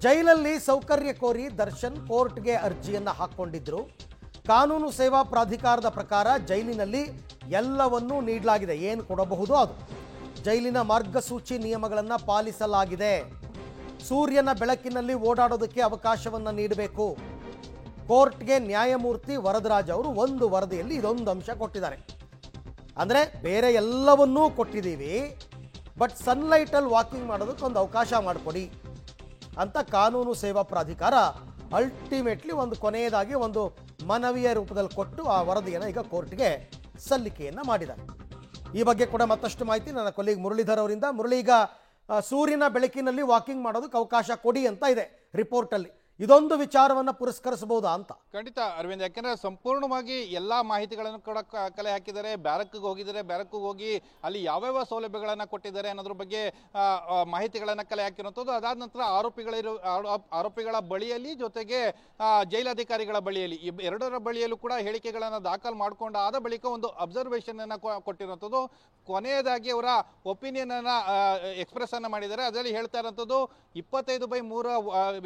ಜೈಲಲ್ಲಿ ಸೌಕರ್ಯ ಕೋರಿ ದರ್ಶನ್ ಕೋರ್ಟ್ಗೆ ಅರ್ಜಿಯನ್ನು ಹಾಕಿಕೊಂಡಿದ್ರು. ಕಾನೂನು ಸೇವಾ ಪ್ರಾಧಿಕಾರದ ಪ್ರಕಾರ ಜೈಲಿನಲ್ಲಿ ಎಲ್ಲವನ್ನೂ ನೀಡಲಾಗಿದೆ. ಏನು ಕೊಡಬಹುದು ಅದು. ಜೈಲಿನ ಮಾರ್ಗಸೂಚಿ ನಿಯಮಗಳನ್ನು ಪಾಲಿಸಲಾಗಿದೆ. ಸೂರ್ಯನ ಬೆಳಕಿನಲ್ಲಿ ಓಡಾಡೋದಕ್ಕೆ ಅವಕಾಶವನ್ನು ನೀಡಬೇಕು. ಕೋರ್ಟ್ಗೆ ನ್ಯಾಯಮೂರ್ತಿ ವರದರಾಜ್ ಅವರು ಒಂದು ವರದಿಯಲ್ಲಿ ಇದೊಂದು ಅಂಶ ಕೊಟ್ಟಿದ್ದಾರೆ. ಅಂದರೆ ಬೇರೆ ಎಲ್ಲವನ್ನೂ ಕೊಟ್ಟಿದ್ದೀವಿ, ಬಟ್ ಸನ್ಲೈಟಲ್ಲಿ ವಾಕಿಂಗ್ ಮಾಡೋದಕ್ಕೆ ಒಂದು ಅವಕಾಶ ಮಾಡಿಕೊಡಿ ಅಂತ ಕಾನೂನು ಸೇವಾ ಪ್ರಾಧಿಕಾರ ಅಲ್ಟಿಮೇಟ್ಲಿ ಒಂದು ಕೊನೆಯದಾಗಿ ಒಂದು ಮನವಿಯ ರೂಪದಲ್ಲಿ ಕೊಟ್ಟು ಆ ವರದಿಯನ್ನು ಈಗ ಕೋರ್ಟ್ಗೆ ಸಲ್ಲಿಕೆಯನ್ನು ಮಾಡಿದ್ದಾರೆ. ಈ ಬಗ್ಗೆ ಕೂಡ ಮತ್ತಷ್ಟು ಮಾಹಿತಿ ನನ್ನ ಕೊಲ್ಲಿಗ್ ಮುರಳೀಧರ್ ಅವರಿಂದ. ಮುರಳಿ, ಈಗ ಸೂರ್ಯನ ಬೆಳಕಿನಲ್ಲಿ ವಾಕಿಂಗ್ ಮಾಡೋದಕ್ಕೆ ಅವಕಾಶ ಕೊಡಿ ಅಂತ ಇದೆ ರಿಪೋರ್ಟಲ್ಲಿ. ಇದೊಂದು ವಿಚಾರವನ್ನು ಪುರಸ್ಕರಿಸಬಹುದಾ ಅಂತ? ಖಂಡಿತ ಅರವಿಂದ್, ಯಾಕೆಂದ್ರೆ ಸಂಪೂರ್ಣವಾಗಿ ಎಲ್ಲಾ ಮಾಹಿತಿಗಳನ್ನು ಕೂಡ ಕಲೆ ಹಾಕಿದ್ದಾರೆ. ಬ್ಯಾರಕ್ಗೆ ಹೋಗಿದ್ದಾರೆ, ಬ್ಯಾರಕ್ಗೆ ಹೋಗಿ ಅಲ್ಲಿ ಯಾವ್ಯಾವ ಸೌಲಭ್ಯಗಳನ್ನ ಕೊಟ್ಟಿದ್ದಾರೆ ಅನ್ನೋದ್ರ ಬಗ್ಗೆ ಮಾಹಿತಿಗಳನ್ನ ಕಲೆ ಹಾಕಿರುವಂಥದ್ದು. ಅದಾದ ನಂತರ ಆರೋಪಿಗಳ ಬಳಿಯಲ್ಲಿ ಜೊತೆಗೆ ಜೈಲಾಧಿಕಾರಿಗಳ ಬಳಿಯಲ್ಲಿ ಎರಡರ ಬಳಿಯಲ್ಲೂ ಕೂಡ ಹೇಳಿಕೆಗಳನ್ನ ದಾಖಲು ಮಾಡಿಕೊಂಡು ಆದ ಬಳಿಕ ಒಂದು ಅಬ್ಸರ್ವೇಷನ್ ಅನ್ನ ಕೊಟ್ಟಿರುವಂಥದ್ದು. ಕೊನೆಯದಾಗಿ ಅವರ ಒಪಿನಿಯನ್ ಅನ್ನ ಎಕ್ಸ್ಪ್ರೆಸ್ ಅನ್ನ ಮಾಡಿದ್ದಾರೆ. ಅದರಲ್ಲಿ ಹೇಳ್ತಾ ಇರುವಂಥದ್ದು 25/3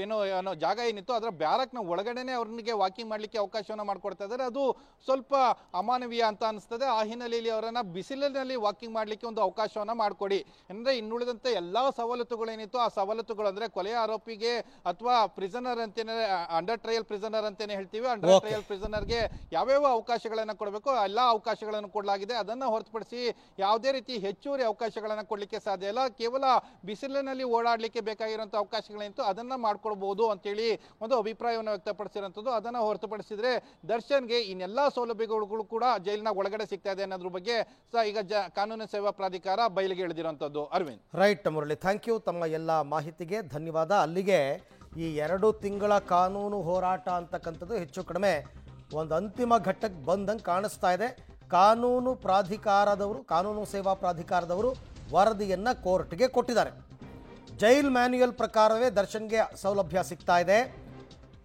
ಏನೋ ಜಾಗ ಏನಿತ್ತು ಅದರ ಬ್ಯಾರಕ್ನ ಒಳಗಡೆನೆ ಅವ್ರಿಗೆ ವಾಕಿಂಗ್ ಮಾಡ್ಲಿಕ್ಕೆ ಅವಕಾಶವನ್ನ ಮಾಡ್ಕೊಡ್ತಾ ಇದ್ದಾರೆ. ಅದು ಸ್ವಲ್ಪ ಅಮಾನವೀಯ ಅಂತ ಅನಿಸ್ತದೆ. ಆ ಹಿನ್ನೆಲೆಯಲ್ಲಿ ಅವರನ್ನ ಬಿಸಿಲಿನಲ್ಲಿ ವಾಕಿಂಗ್ ಮಾಡ್ಲಿಕ್ಕೆ ಒಂದು ಅವಕಾಶವನ್ನ ಮಾಡಿಕೊಡಿ. ಅಂದ್ರೆ ಇನ್ನುಳಿದಂತೆ ಎಲ್ಲಾ ಸವಲತ್ತುಗಳೇನಿತ್ತು ಆ ಸವಲತ್ತುಗಳು, ಅಂದ್ರೆ ಕೊಲೆಯ ಆರೋಪಿಗೆ ಅಥವಾ ಪ್ರಿಸನರ್ ಅಂತೇನೆ, ಅಂಡರ್ ಟ್ರಯಲ್ ಪ್ರಿಸನರ್ ಅಂತಾನೆ ಹೇಳ್ತೀವಿ, ಅಂಡರ್ ಟ್ರಯಲ್ ಪ್ರಿಸನರ್ಗೆ ಯಾವ್ಯಾವ ಅವಕಾಶಗಳನ್ನ ಕೊಡಬೇಕು ಎಲ್ಲಾ ಅವಕಾಶಗಳನ್ನು ಕೊಡಲಾಗಿದೆ. ಅದನ್ನ ಹೊರತುಪಡಿಸಿ ಯಾವುದೇ ರೀತಿ ಹೆಚ್ಚುವರಿ ಅವಕಾಶಗಳನ್ನ ಕೊಡ್ಲಿಕ್ಕೆ ಸಾಧ್ಯ ಇಲ್ಲ. ಕೇವಲ ಬಿಸಿಲಿನಲ್ಲಿ ಓಡಾಡ್ಲಿಕ್ಕೆ ಬೇಕಾಗಿರುವಂತಹ ಅವಕಾಶಗಳೇನಿತ್ತು ಅದನ್ನ ಮಾಡ್ಕೊಡ್ಬಹುದು ಅಂತೇಳಿ ಒಂದು ಅಭಿಪ್ರಾಯವನ್ನು ವ್ಯಕ್ತಪಡಿಸಿರುವಂತದ್ದು. ಅದನ್ನ ಹೊರತುಪಡಿಸಿದ್ರೆ ದರ್ಶನ್ಗೆ ಇನ್ನೆಲ್ಲಾ ಸೌಲಭ್ಯಗಳು ಕೂಡ ಜೈಲಿನ ಒಳಗಡೆ ಸಿಗ್ತಾ ಇದೆ ಅನ್ನೋದ್ರ ಬಗ್ಗೆ ಈಗ ಕಾನೂನು ಸೇವಾ ಪ್ರಾಧಿಕಾರ ಬಯಲಿಗೆ ಎಳೆದಿರುವಂತದ್ದು. Arvind, right Murali, thank you ತಮ್ಮ ಎಲ್ಲ ಮಾಹಿತಿಗೆ ಧನ್ಯವಾದ. ಅಲ್ಲಿಗೆ ಈ 2 ತಿಂಗಳ ಕಾನೂನು ಹೋರಾಟ ಅಂತಕ್ಕಂಥದ್ದು ಹೆಚ್ಚು ಕಡಿಮೆ ಒಂದು ಅಂತಿಮ ಘಟ್ಟಕ್ಕೆ ಬಂದಂಗೆ ಕಾಣಿಸ್ತಾ ಇದೆ. ಕಾನೂನು ಸೇವಾ ಪ್ರಾಧಿಕಾರದವರು ವರದಿಯನ್ನು ಕೋರ್ಟ್ಗೆ ಕೊಟ್ಟಿದ್ದಾರೆ. ಜೈಲ್ ಮ್ಯಾನ್ಯುಯಲ್ ಪ್ರಕಾರವೇ ದರ್ಶನ್ಗೆ ಸೌಲಭ್ಯ ಸಿಗ್ತಾ ಇದೆ.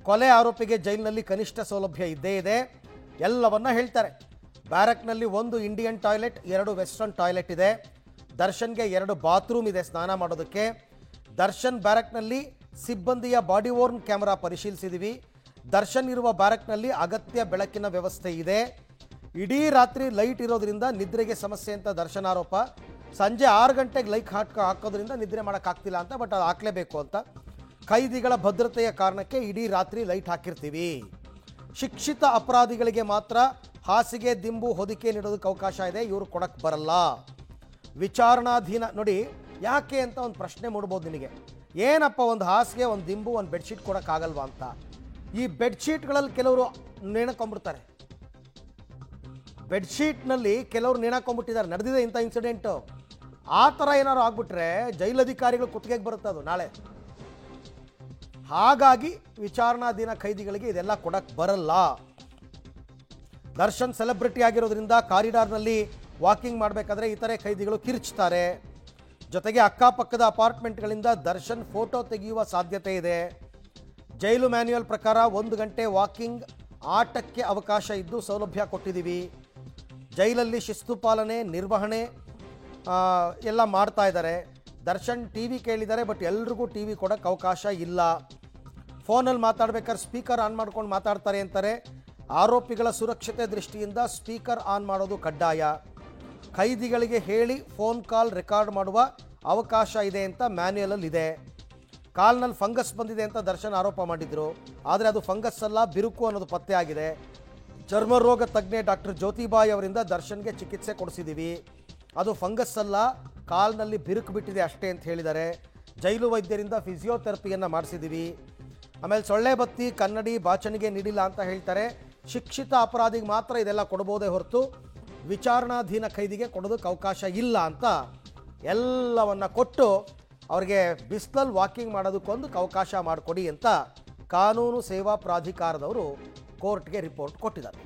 ಕೊಲೆ ಆರೋಪಿಗೆ ಜೈಲಿನಲ್ಲಿ ಕನಿಷ್ಠ ಸೌಲಭ್ಯ ಇದ್ದೇ ಇದೆ. ಎಲ್ಲವನ್ನ ಹೇಳ್ತಾರೆ. ಬ್ಯಾರಕ್ನಲ್ಲಿ 1 ಇಂಡಿಯನ್ ಟಾಯ್ಲೆಟ್, 2 ವೆಸ್ಟರ್ನ್ ಟಾಯ್ಲೆಟ್ ಇದೆ. ದರ್ಶನ್ಗೆ 2 ಬಾತ್ರೂಮ್ ಇದೆ ಸ್ನಾನ ಮಾಡೋದಕ್ಕೆ. ದರ್ಶನ್ ಬ್ಯಾರಕ್ನಲ್ಲಿ ಸಿಬ್ಬಂದಿಯ ಬಾಡಿ ಓರ್ನ್ ಕ್ಯಾಮೆರಾ ಪರಿಶೀಲಿಸಿದ್ದೀವಿ. ದರ್ಶನ್ ಇರುವ ಬ್ಯಾರಕ್ನಲ್ಲಿ ಅಗತ್ಯ ಬೆಳಕಿನ ವ್ಯವಸ್ಥೆ ಇದೆ. ಇಡೀ ರಾತ್ರಿ ಲೈಟ್ ಇರೋದ್ರಿಂದ ನಿದ್ರೆಗೆ ಸಮಸ್ಯೆ ಅಂತ ದರ್ಶನ್ ಆರೋಪ. ಸಂಜೆ 6 ಗಂಟೆಗೆ ಲೈಟ್ ಹಾಕೋದ್ರಿಂದ ನಿದ್ರೆ ಮಾಡೋಕ್ಕಾಗ್ತಿಲ್ಲ ಅಂತ, ಬಟ್ ಅದು ಹಾಕಲೇಬೇಕು ಅಂತ. ಖೈದಿಗಳ ಭದ್ರತೆಯ ಕಾರಣಕ್ಕೆ ಇಡೀ ರಾತ್ರಿ ಲೈಟ್ ಹಾಕಿರ್ತೀವಿ. ಶಿಕ್ಷಿತ ಅಪರಾಧಿಗಳಿಗೆ ಮಾತ್ರ ಹಾಸಿಗೆ, ದಿಂಬು, ಹೊದಿಕೆ ನೀಡೋದಕ್ಕೆ ಅವಕಾಶ ಇದೆ, ಇವರು ಕೊಡಕ್ಕೆ ಬರಲ್ಲ. ವಿಚಾರಣಾಧೀನ ನೋಡಿ ಯಾಕೆ ಅಂತ ಒಂದು ಪ್ರಶ್ನೆ ಮೂಡ್ಬೋದು ನಿನಗೆ. ಏನಪ್ಪ ಒಂದು ಹಾಸಿಗೆ, ಒಂದು ದಿಂಬು, ಒಂದು ಬೆಡ್ಶೀಟ್ ಕೊಡೋಕ್ಕಾಗಲ್ವಾ ಅಂತ. ಈ ಬೆಡ್ಶೀಟ್ಗಳಲ್ಲಿ ಕೆಲವರು ನೇಣಕೊಂಡ್ಬಿಡ್ತಾರೆ. ಬೆಡ್ಶೀಟ್ನಲ್ಲಿ ಕೆಲವರು ನೇಣಕೊಂಡ್ಬಿಟ್ಟಿದ್ದಾರೆ. ನಡೆದಿದೆ ಇಂಥ ಇನ್ಸಿಡೆಂಟು. ಆ ಥರ ಏನಾದ್ರು ಆಗ್ಬಿಟ್ರೆ ಜೈಲಧಿಕಾರಿಗಳು ಕುತ್ತಿಗೆಗೆ ಬರುತ್ತೆ ಅದು ನಾಳೆ. ಹಾಗಾಗಿ ವಿಚಾರಣಾಧೀನ ಖೈದಿಗಳಿಗೆ ಇದೆಲ್ಲ ಕೊಡಕ್ಕೆ ಬರಲ್ಲ. ದರ್ಶನ್ ಸೆಲೆಬ್ರಿಟಿ ಆಗಿರೋದ್ರಿಂದ ಕಾರಿಡಾರ್ನಲ್ಲಿ ವಾಕಿಂಗ್ ಮಾಡಬೇಕಾದ್ರೆ ಇತರೆ ಖೈದಿಗಳು ಕಿರ್ಚ್ತಾರೆ. ಜೊತೆಗೆ ಅಕ್ಕಪಕ್ಕದ ಅಪಾರ್ಟ್ಮೆಂಟ್ಗಳಿಂದ ದರ್ಶನ್ ಫೋಟೋ ತೆಗೆಯುವ ಸಾಧ್ಯತೆ ಇದೆ. ಜೈಲು ಮ್ಯಾನ್ಯುಯಲ್ ಪ್ರಕಾರ 1 ಗಂಟೆ ವಾಕಿಂಗ್, ಆಟಕ್ಕೆ ಅವಕಾಶ ಇದ್ದು ಸೌಲಭ್ಯ ಕೊಟ್ಟಿದ್ದೀವಿ. ಜೈಲಲ್ಲಿ ಶಿಸ್ತು ಪಾಲನೆ, ನಿರ್ವಹಣೆ ಎಲ್ಲ ಮಾಡ್ತಾ ಇದ್ದಾರೆ. ದರ್ಶನ್ ಟಿ ವಿ ಕೇಳಿದ್ದಾರೆ, ಬಟ್ ಎಲ್ರಿಗೂ ಟಿ ವಿ ಕೊಡೋಕ್ಕೆ ಅವಕಾಶ ಇಲ್ಲ. ಫೋನಲ್ಲಿ ಮಾತಾಡ್ಬೇಕಾದ್ರೆ ಸ್ಪೀಕರ್ ಆನ್ ಮಾಡ್ಕೊಂಡು ಮಾತಾಡ್ತಾರೆ ಅಂತಾರೆ. ಆರೋಪಿಗಳ ಸುರಕ್ಷತೆ ದೃಷ್ಟಿಯಿಂದ ಸ್ಪೀಕರ್ ಆನ್ ಮಾಡೋದು ಕಡ್ಡಾಯ. ಖೈದಿಗಳಿಗೆ ಹೇಳಿ ಫೋನ್ ಕಾಲ್ ರೆಕಾರ್ಡ್ ಮಾಡುವ ಅವಕಾಶ ಇದೆ ಅಂತ ಮ್ಯಾನ್ಯುಯಲಲ್ಲಿ ಇದೆ. ಕಾಲ್ನಲ್ಲಿ ಫಂಗಸ್ ಬಂದಿದೆ ಅಂತ ದರ್ಶನ್ ಆರೋಪ ಮಾಡಿದ್ರು. ಆದರೆ ಅದು ಫಂಗಸ್ ಅಲ್ಲ, ಬಿರುಕು ಅನ್ನೋದು ಪತ್ತೆ ಆಗಿದೆ. ಚರ್ಮ ರೋಗ ತಜ್ಞೆ ಡಾಕ್ಟರ್ ಜ್ಯೋತಿಬಾಯಿ ಅವರಿಂದ ದರ್ಶನ್ಗೆ ಚಿಕಿತ್ಸೆ ಕೊಡಿಸಿದ್ದೀವಿ. ಅದು ಫಂಗಸ್ ಅಲ್ಲ, ಕಾಲ್ನಲ್ಲಿ ಬಿರುಕು ಬಿಟ್ಟಿದೆ ಅಷ್ಟೇ ಅಂತ ಹೇಳಿದ್ದಾರೆ. ಜೈಲು ವೈದ್ಯರಿಂದ ಫಿಸಿಯೋಥೆರಪಿಯನ್ನು ಮಾಡಿಸಿದ್ದೀವಿ. ಆಮೇಲೆ ಸೊಳ್ಳೆ ಬತ್ತಿ, ಕನ್ನಡಿ, ಬಾಚಣಿಗೆ ನೀಡಿಲ್ಲ ಅಂತ ಹೇಳ್ತಾರೆ. ಶಿಕ್ಷಿತ ಅಪರಾಧಿಗೆ ಮಾತ್ರ ಇದೆಲ್ಲ ಕೊಡ್ಬೋದೇ ಹೊರತು ವಿಚಾರಣಾಧೀನ ಖೈದಿಗೆ ಕೊಡೋದಕ್ಕೆ ಅವಕಾಶ ಇಲ್ಲ ಅಂತ ಎಲ್ಲವನ್ನ ಕೊಟ್ಟು ಅವ್ರಿಗೆ ಬಿಸಿಲಲ್ಲಿ ವಾಕಿಂಗ್ ಮಾಡೋದಕ್ಕೊಂದು ಅವಕಾಶ ಮಾಡಿಕೊಡಿ ಅಂತ ಕಾನೂನು ಸೇವಾ ಪ್ರಾಧಿಕಾರದವರು ಕೋರ್ಟ್ಗೆ ರಿಪೋರ್ಟ್ ಕೊಟ್ಟಿದ್ದಾರೆ.